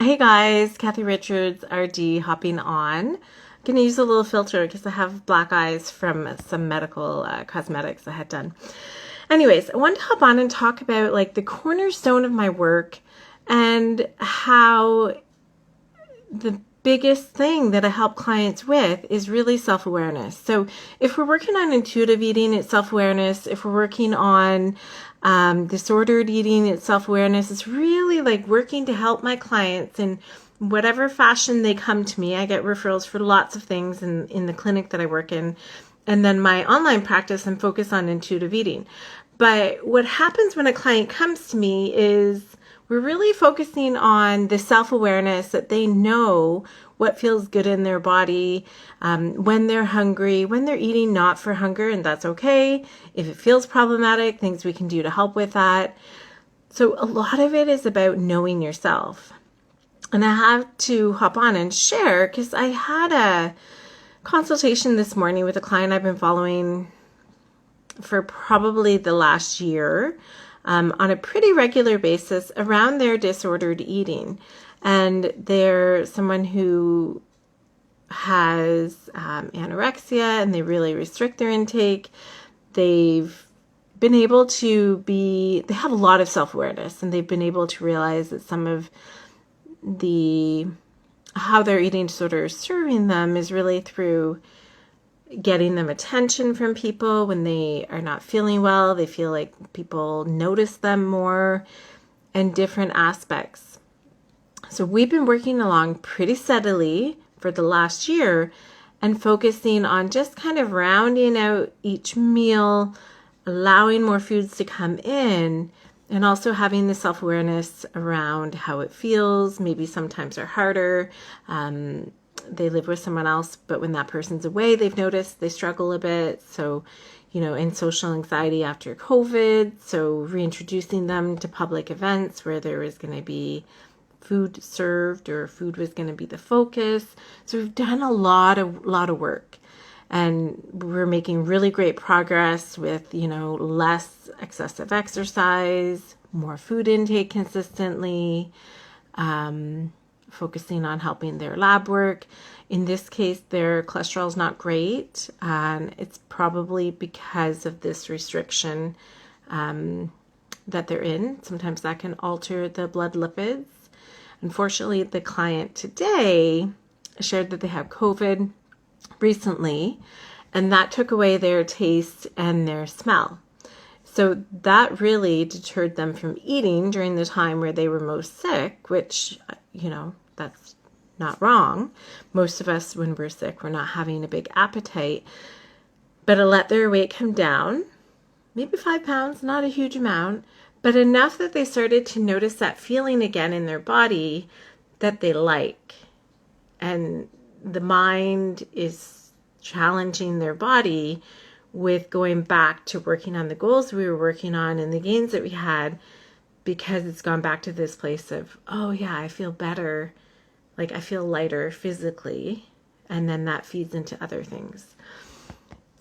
Hey guys, Kathy Richards, RD, hopping on. I'm going to use a little filter because I have black eyes from some medical cosmetics I had done. Anyways, I wanted to hop on and talk about like the cornerstone of my work and how the biggest thing that I help clients with is really self-awareness. So if we're working on intuitive eating, it's self-awareness. If we're working on disordered eating, it's self-awareness. It's really like working to help my clients in whatever fashion they come to me. I get referrals for lots of things in the clinic that I work in. And then my online practice, I'm focused on intuitive eating. But what happens when a client comes to me is we're really focusing on the self-awareness that they know what feels good in their body, when they're hungry, when they're eating not for hunger, and that's okay. If it feels problematic, things we can do to help with that. So a lot of it is about knowing yourself. And I have to hop on and share because I had a consultation this morning with a client I've been following for probably the last year. On a pretty regular basis around their disordered eating. And they're someone who has anorexia and they really restrict their intake. They've been able to they have a lot of self-awareness and they've been able to realize that some of how their eating disorder is serving them is really through getting them attention from people when they are not feeling well. They feel like people notice them more and different aspects. So we've been working along pretty steadily for the last year and focusing on just kind of rounding out each meal, allowing more foods to come in, and also having the self-awareness around how it feels. Maybe sometimes are harder. They live with someone else, but when that person's away, they've noticed they struggle a bit. So, in social anxiety after COVID, so reintroducing them to public events where there was going to be food served or food was going to be the focus. So we've done a lot of work and we're making really great progress with, less excessive exercise, more food intake consistently, focusing on helping their lab work. In this case, their cholesterol is not great, and it's probably because of this restriction that they're in. Sometimes that can alter the blood lipids. Unfortunately, the client today shared that they have COVID recently, and that took away their taste and their smell. So that really deterred them from eating during the time where they were most sick, which, that's not wrong. Most of us, when we're sick, we're not having a big appetite. But it let their weight come down, maybe 5 pounds, not a huge amount, but enough that they started to notice that feeling again in their body that they like. And the mind is challenging their body with going back to working on the goals we were working on and the gains that we had, because it's gone back to this place of, oh yeah, I feel better. Like I feel lighter physically, and then that feeds into other things.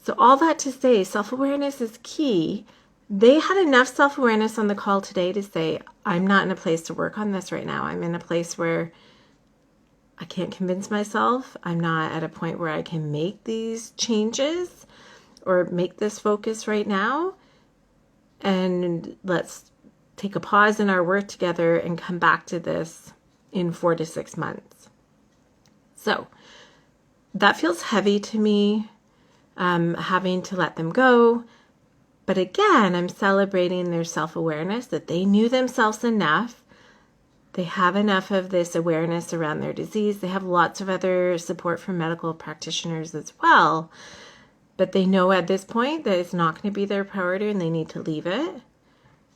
So all that to say, self-awareness is key. They had enough self-awareness on the call today to say, I'm not in a place to work on this right now. I'm in a place where I can't convince myself. I'm not at a point where I can make these changes or make this focus right now. And let's take a pause in our work together and come back to this in 4 to 6 months. So that feels heavy to me, having to let them go. But again, I'm celebrating their self-awareness, that they knew themselves enough. They have enough of this awareness around their disease. They have lots of other support from medical practitioners as well. But they know at this point that it's not going to be their priority and they need to leave it.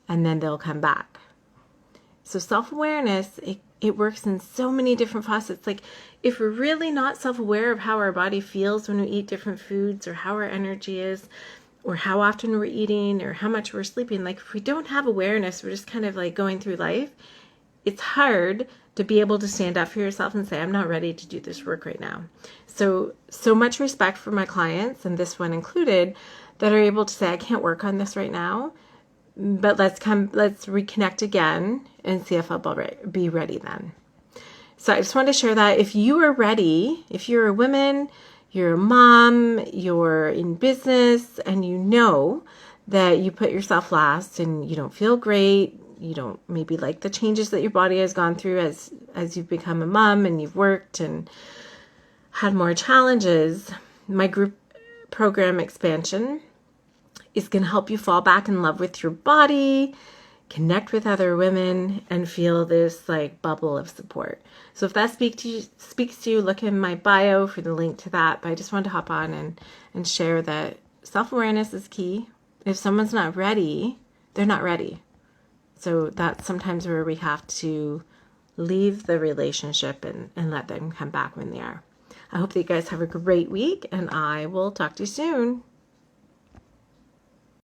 And then they'll come back. So self-awareness, it works in so many different facets. Like if we're really not self-aware of how our body feels when we eat different foods, or how our energy is, or how often we're eating, or how much we're sleeping, like if we don't have awareness, we're just kind of like going through life. It's hard to be able to stand up for yourself and say, I'm not ready to do this work right now. So much respect for my clients, and this one included, that are able to say, I can't work on this right now. But let's reconnect again and see if I'll be ready then. So I just wanted to share that if you are ready, if you're a woman, you're a mom, you're in business, and you know that you put yourself last and you don't feel great, you don't maybe like the changes that your body has gone through as you've become a mom and you've worked and had more challenges, my group program expansion is going to help you fall back in love with your body, connect with other women, and feel this like bubble of support. So if that speaks to you, look in my bio for the link to that. But I just wanted to hop on and share that self-awareness is key. If someone's not ready, they're not ready. So that's sometimes where we have to leave the relationship and let them come back when they are. I hope that you guys have a great week, and I will talk to you soon.